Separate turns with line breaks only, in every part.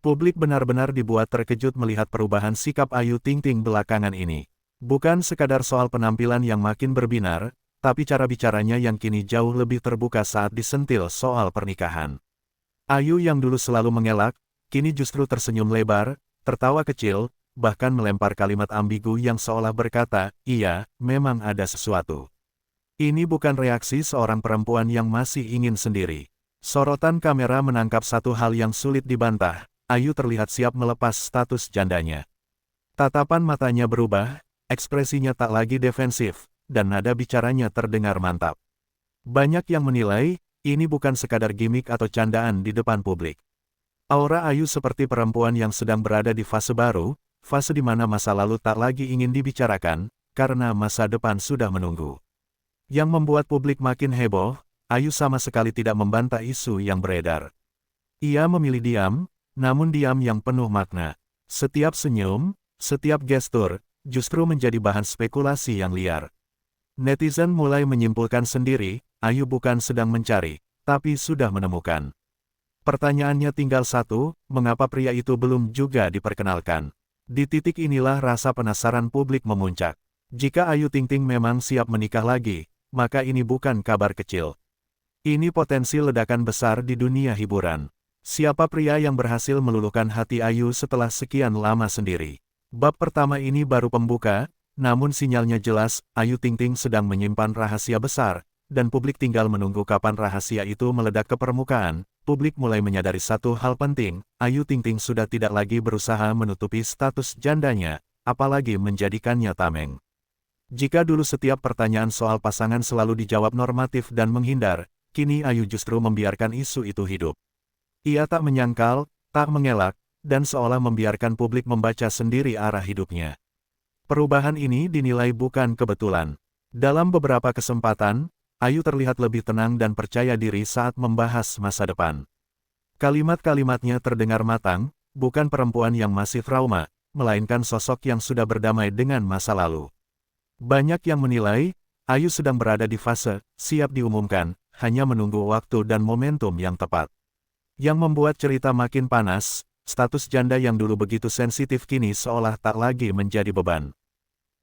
Publik benar-benar dibuat terkejut melihat perubahan sikap Ayu Ting Ting belakangan ini. Bukan sekadar soal penampilan yang makin berbinar, tapi cara bicaranya yang kini jauh lebih terbuka saat disentil soal pernikahan. Ayu yang dulu selalu mengelak, kini justru tersenyum lebar, tertawa kecil, bahkan melempar kalimat ambigu yang seolah berkata, "Iya, memang ada sesuatu." Ini bukan reaksi seorang perempuan yang masih ingin sendiri. Sorotan kamera menangkap satu hal yang sulit dibantah. Ayu terlihat siap melepas status jandanya. Tatapan matanya berubah, ekspresinya tak lagi defensif, dan nada bicaranya terdengar mantap. Banyak yang menilai, ini bukan sekadar gimmick atau candaan di depan publik. Aura Ayu seperti perempuan yang sedang berada di fase baru, fase di mana masa lalu tak lagi ingin dibicarakan, karena masa depan sudah menunggu. Yang membuat publik makin heboh, Ayu sama sekali tidak membantah isu yang beredar. Ia memilih diam, namun diam yang penuh makna. Setiap senyum, setiap gestur, justru menjadi bahan spekulasi yang liar. Netizen mulai menyimpulkan sendiri, Ayu bukan sedang mencari, tapi sudah menemukan. Pertanyaannya tinggal satu, mengapa pria itu belum juga diperkenalkan? Di titik inilah rasa penasaran publik memuncak. Jika Ayu Ting Ting memang siap menikah lagi, maka ini bukan kabar kecil. Ini potensi ledakan besar di dunia hiburan. Siapa pria yang berhasil meluluhkan hati Ayu setelah sekian lama sendiri? Bab pertama ini baru pembuka, namun sinyalnya jelas, Ayu Ting Ting sedang menyimpan rahasia besar, dan publik tinggal menunggu kapan rahasia itu meledak ke permukaan. Publik mulai menyadari satu hal penting, Ayu Ting Ting sudah tidak lagi berusaha menutupi status jandanya, apalagi menjadikannya tameng. Jika dulu setiap pertanyaan soal pasangan selalu dijawab normatif dan menghindar, kini Ayu justru membiarkan isu itu hidup. Ia tak menyangkal, tak mengelak, dan seolah membiarkan publik membaca sendiri arah hidupnya. Perubahan ini dinilai bukan kebetulan. Dalam beberapa kesempatan, Ayu terlihat lebih tenang dan percaya diri saat membahas masa depan. Kalimat-kalimatnya terdengar matang, bukan perempuan yang masih trauma, melainkan sosok yang sudah berdamai dengan masa lalu. Banyak yang menilai, Ayu sedang berada di fase siap diumumkan, hanya menunggu waktu dan momentum yang tepat. Yang membuat cerita makin panas, status janda yang dulu begitu sensitif kini seolah tak lagi menjadi beban.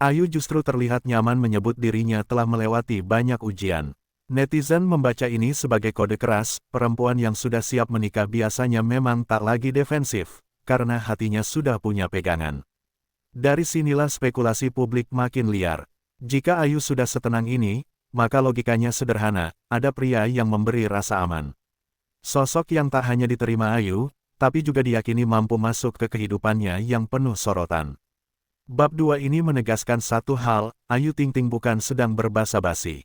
Ayu justru terlihat nyaman menyebut dirinya telah melewati banyak ujian. Netizen membaca ini sebagai kode keras, perempuan yang sudah siap menikah biasanya memang tak lagi defensif, karena hatinya sudah punya pegangan. Dari sinilah spekulasi publik makin liar. Jika Ayu sudah setenang ini, maka logikanya sederhana, ada pria yang memberi rasa aman. Sosok yang tak hanya diterima Ayu, tapi juga diyakini mampu masuk ke kehidupannya yang penuh sorotan. Bab 2 ini menegaskan satu hal, Ayu Ting Ting bukan sedang berbasa-basi.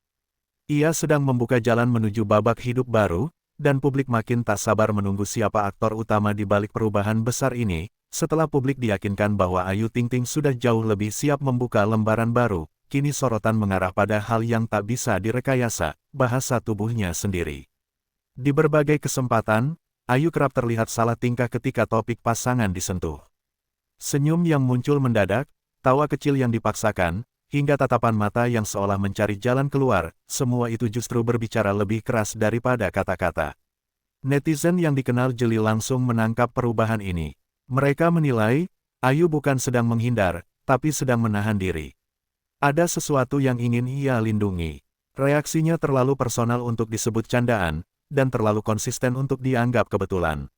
Ia sedang membuka jalan menuju babak hidup baru, dan publik makin tak sabar menunggu siapa aktor utama di balik perubahan besar ini. Setelah publik diyakinkan bahwa Ayu Ting Ting sudah jauh lebih siap membuka lembaran baru, kini sorotan mengarah pada hal yang tak bisa direkayasa, bahasa tubuhnya sendiri. Di berbagai kesempatan, Ayu kerap terlihat salah tingkah ketika topik pasangan disentuh. Senyum yang muncul mendadak, tawa kecil yang dipaksakan, hingga tatapan mata yang seolah mencari jalan keluar, semua itu justru berbicara lebih keras daripada kata-kata. Netizen yang dikenal jeli langsung menangkap perubahan ini. Mereka menilai, Ayu bukan sedang menghindar, tapi sedang menahan diri. Ada sesuatu yang ingin ia lindungi. Reaksinya terlalu personal untuk disebut candaan, dan terlalu konsisten untuk dianggap kebetulan.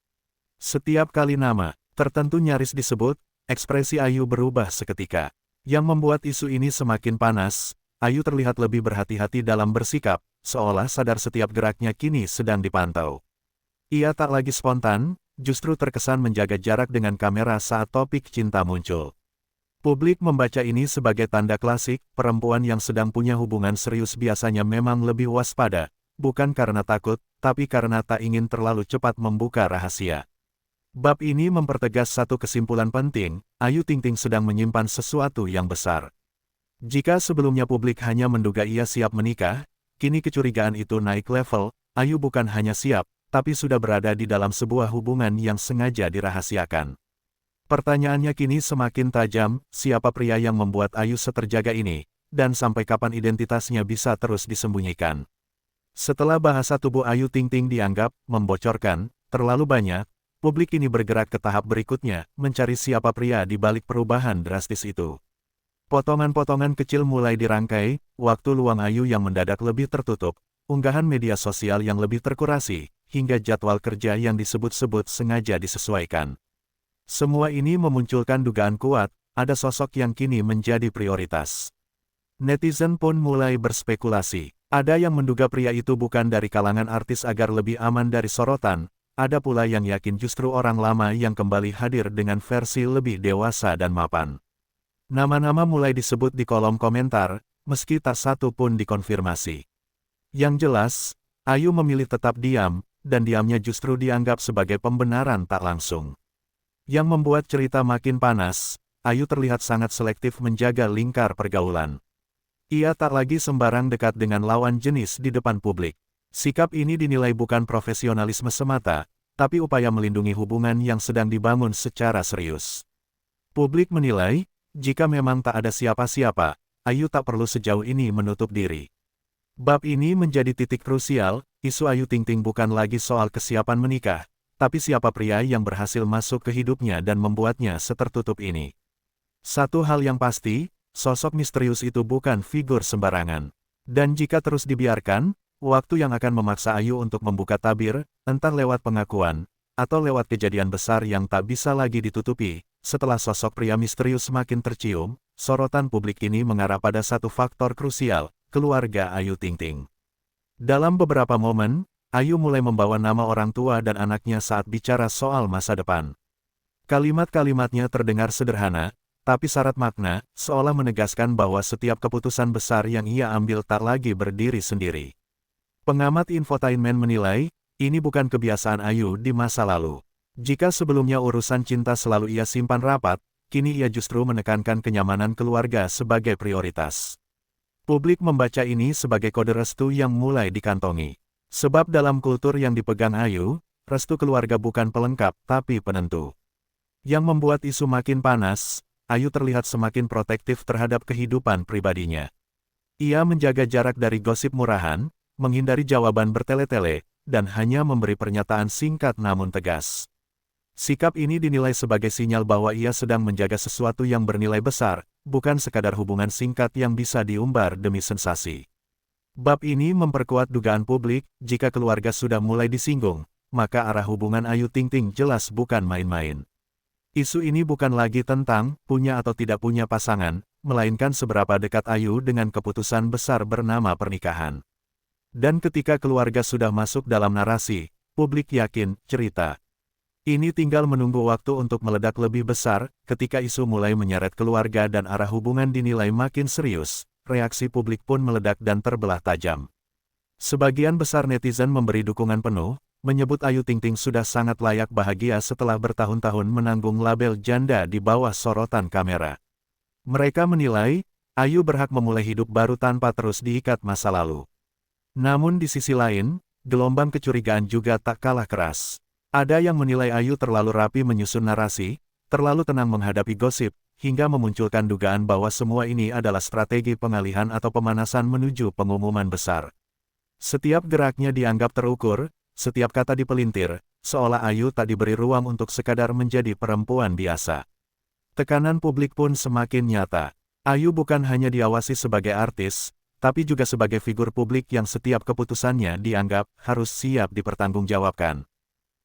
Setiap kali nama tertentu nyaris disebut, ekspresi Ayu berubah seketika. Yang membuat isu ini semakin panas, Ayu terlihat lebih berhati-hati dalam bersikap, seolah sadar setiap geraknya kini sedang dipantau. Ia tak lagi spontan, justru terkesan menjaga jarak dengan kamera saat topik cinta muncul. Publik membaca ini sebagai tanda klasik, perempuan yang sedang punya hubungan serius biasanya memang lebih waspada, bukan karena takut, tapi karena tak ingin terlalu cepat membuka rahasia. Bab ini mempertegas satu kesimpulan penting, Ayu Ting Ting sedang menyimpan sesuatu yang besar. Jika sebelumnya publik hanya menduga ia siap menikah, kini kecurigaan itu naik level, Ayu bukan hanya siap, tapi sudah berada di dalam sebuah hubungan yang sengaja dirahasiakan. Pertanyaannya kini semakin tajam, siapa pria yang membuat Ayu seterjaga ini, dan sampai kapan identitasnya bisa terus disembunyikan. Setelah bahasa tubuh Ayu Ting Ting dianggap membocorkan terlalu banyak, Publik ini bergerak ke tahap berikutnya, mencari siapa pria di balik perubahan drastis itu. Potongan-potongan kecil mulai dirangkai, waktu luang Ayu yang mendadak lebih tertutup, unggahan media sosial yang lebih terkurasi, hingga jadwal kerja yang disebut-sebut sengaja disesuaikan. Semua ini memunculkan dugaan kuat, ada sosok yang kini menjadi prioritas. Netizen pun mulai berspekulasi. Ada yang menduga pria itu bukan dari kalangan artis agar lebih aman dari sorotan, ada pula yang yakin justru orang lama yang kembali hadir dengan versi lebih dewasa dan mapan. Nama-nama mulai disebut di kolom komentar, meski tak satu pun dikonfirmasi. Yang jelas, Ayu memilih tetap diam, dan diamnya justru dianggap sebagai pembenaran tak langsung. Yang membuat cerita makin panas, Ayu terlihat sangat selektif menjaga lingkar pergaulan. Ia tak lagi sembarang dekat dengan lawan jenis di depan publik. Sikap ini dinilai bukan profesionalisme semata, tapi upaya melindungi hubungan yang sedang dibangun secara serius. Publik menilai, jika memang tak ada siapa-siapa, Ayu tak perlu sejauh ini menutup diri. Bab ini menjadi titik krusial, isu Ayu Ting Ting bukan lagi soal kesiapan menikah, tapi siapa pria yang berhasil masuk ke hidupnya dan membuatnya setertutup ini. Satu hal yang pasti, sosok misterius itu bukan figur sembarangan. Dan jika terus dibiarkan, waktu yang akan memaksa Ayu untuk membuka tabir, entah lewat pengakuan, atau lewat kejadian besar yang tak bisa lagi ditutupi. Setelah sosok pria misterius semakin tercium, sorotan publik ini mengarah pada satu faktor krusial, keluarga Ayu Ting Ting. Dalam beberapa momen, Ayu mulai membawa nama orang tua dan anaknya saat bicara soal masa depan. Kalimat-kalimatnya terdengar sederhana, tapi syarat makna, seolah menegaskan bahwa setiap keputusan besar yang ia ambil tak lagi berdiri sendiri. Pengamat infotainment menilai, ini bukan kebiasaan Ayu di masa lalu. Jika sebelumnya urusan cinta selalu ia simpan rapat, kini ia justru menekankan kenyamanan keluarga sebagai prioritas. Publik membaca ini sebagai kode restu yang mulai dikantongi. Sebab dalam kultur yang dipegang Ayu, restu keluarga bukan pelengkap tapi penentu. Yang membuat isu makin panas, Ayu terlihat semakin protektif terhadap kehidupan pribadinya. Ia menjaga jarak dari gosip murahan, menghindari jawaban bertele-tele, dan hanya memberi pernyataan singkat namun tegas. Sikap ini dinilai sebagai sinyal bahwa ia sedang menjaga sesuatu yang bernilai besar, bukan sekadar hubungan singkat yang bisa diumbar demi sensasi. Bab ini memperkuat dugaan publik, jika keluarga sudah mulai disinggung, maka arah hubungan Ayu Ting Ting jelas bukan main-main. Isu ini bukan lagi tentang punya atau tidak punya pasangan, melainkan seberapa dekat Ayu dengan keputusan besar bernama pernikahan. Dan ketika keluarga sudah masuk dalam narasi, publik yakin, cerita ini tinggal menunggu waktu untuk meledak lebih besar. Ketika isu mulai menyeret keluarga dan arah hubungan dinilai makin serius, reaksi publik pun meledak dan terbelah tajam. Sebagian besar netizen memberi dukungan penuh, menyebut Ayu Ting Ting sudah sangat layak bahagia setelah bertahun-tahun menanggung label janda di bawah sorotan kamera. Mereka menilai, Ayu berhak memulai hidup baru tanpa terus diikat masa lalu. Namun di sisi lain, gelombang kecurigaan juga tak kalah keras. Ada yang menilai Ayu terlalu rapi menyusun narasi, terlalu tenang menghadapi gosip, hingga memunculkan dugaan bahwa semua ini adalah strategi pengalihan atau pemanasan menuju pengumuman besar. Setiap geraknya dianggap terukur, setiap kata dipelintir, seolah Ayu tak diberi ruang untuk sekadar menjadi perempuan biasa. Tekanan publik pun semakin nyata. Ayu bukan hanya diawasi sebagai artis, tapi juga sebagai figur publik yang setiap keputusannya dianggap harus siap dipertanggungjawabkan.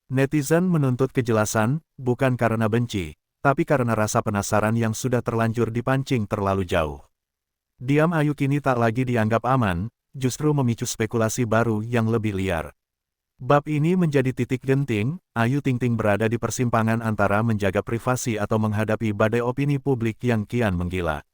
Netizen menuntut kejelasan, bukan karena benci, tapi karena rasa penasaran yang sudah terlanjur dipancing terlalu jauh. Diam Ayu kini tak lagi dianggap aman, justru memicu spekulasi baru yang lebih liar. Bab ini menjadi titik genting, Ayu Ting Ting berada di persimpangan antara menjaga privasi atau menghadapi badai opini publik yang kian menggila.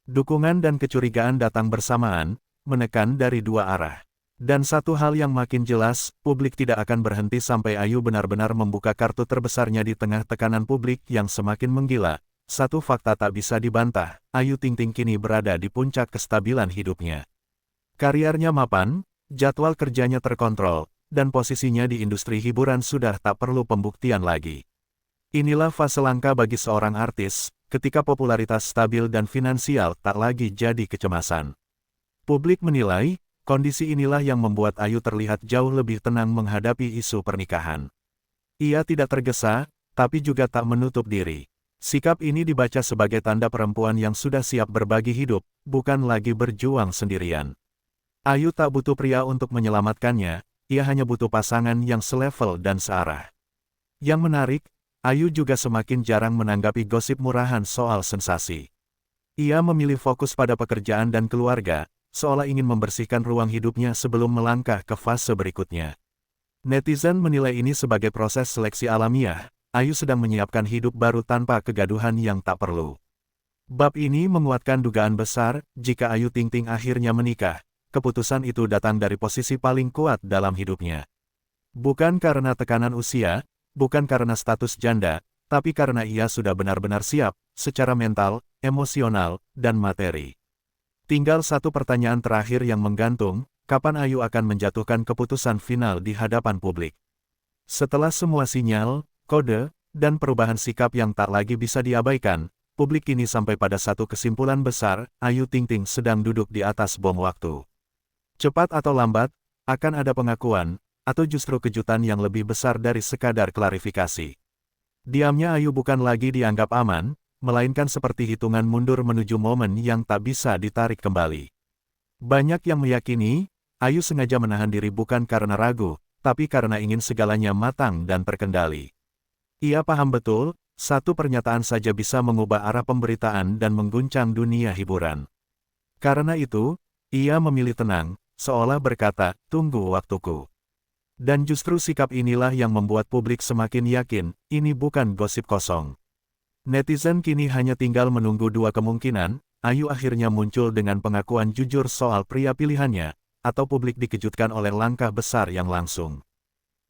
Dukungan dan kecurigaan datang bersamaan, menekan dari dua arah. Dan satu hal yang makin jelas, publik tidak akan berhenti sampai Ayu benar-benar membuka kartu terbesarnya di tengah tekanan publik yang semakin menggila. Satu fakta tak bisa dibantah, Ayu Ting Ting kini berada di puncak kestabilan hidupnya. Karirnya mapan, jadwal kerjanya terkontrol, dan posisinya di industri hiburan sudah tak perlu pembuktian lagi. Inilah fase langka bagi seorang artis, ketika popularitas stabil dan finansial tak lagi jadi kecemasan. Publik menilai, kondisi inilah yang membuat Ayu terlihat jauh lebih tenang menghadapi isu pernikahan. Ia tidak tergesa, tapi juga tak menutup diri. Sikap ini dibaca sebagai tanda perempuan yang sudah siap berbagi hidup, bukan lagi berjuang sendirian. Ayu tak butuh pria untuk menyelamatkannya, ia hanya butuh pasangan yang selevel dan searah. Yang menarik, Ayu juga semakin jarang menanggapi gosip murahan soal sensasi. Ia memilih fokus pada pekerjaan dan keluarga, seolah ingin membersihkan ruang hidupnya sebelum melangkah ke fase berikutnya. Netizen menilai ini sebagai proses seleksi alamiah. Ayu sedang menyiapkan hidup baru tanpa kegaduhan yang tak perlu. Bab ini menguatkan dugaan besar, jika Ayu Ting Ting akhirnya menikah, keputusan itu datang dari posisi paling kuat dalam hidupnya. Bukan karena tekanan usia, bukan karena status janda, tapi karena ia sudah benar-benar siap, secara mental, emosional, dan materi. Tinggal satu pertanyaan terakhir yang menggantung, kapan Ayu akan menjatuhkan keputusan final di hadapan publik. Setelah semua sinyal, kode, dan perubahan sikap yang tak lagi bisa diabaikan, publik kini sampai pada satu kesimpulan besar, Ayu Ting Ting sedang duduk di atas bom waktu. Cepat atau lambat, akan ada pengakuan, atau justru kejutan yang lebih besar dari sekadar klarifikasi. Diamnya Ayu bukan lagi dianggap aman, melainkan seperti hitungan mundur menuju momen yang tak bisa ditarik kembali. Banyak yang meyakini, Ayu sengaja menahan diri bukan karena ragu, tapi karena ingin segalanya matang dan terkendali. Ia paham betul, satu pernyataan saja bisa mengubah arah pemberitaan dan mengguncang dunia hiburan. Karena itu, ia memilih tenang, seolah berkata, tunggu waktuku. Dan justru sikap inilah yang membuat publik semakin yakin, ini bukan gosip kosong. Netizen kini hanya tinggal menunggu dua kemungkinan, Ayu akhirnya muncul dengan pengakuan jujur soal pria pilihannya, atau publik dikejutkan oleh langkah besar yang langsung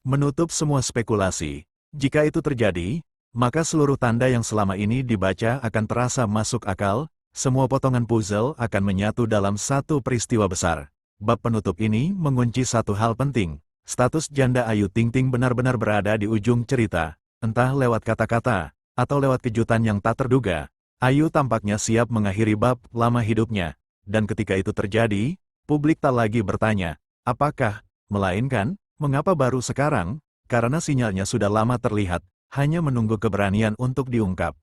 menutup semua spekulasi. Jika itu terjadi, maka seluruh tanda yang selama ini dibaca akan terasa masuk akal, semua potongan puzzle akan menyatu dalam satu peristiwa besar. Bab penutup ini mengunci satu hal penting, status janda Ayu Ting Ting benar-benar berada di ujung cerita, entah lewat kata-kata, atau lewat kejutan yang tak terduga. Ayu tampaknya siap mengakhiri bab lama hidupnya, dan ketika itu terjadi, publik tak lagi bertanya, apakah, melainkan, mengapa baru sekarang? Karena sinyalnya sudah lama terlihat, hanya menunggu keberanian untuk diungkap.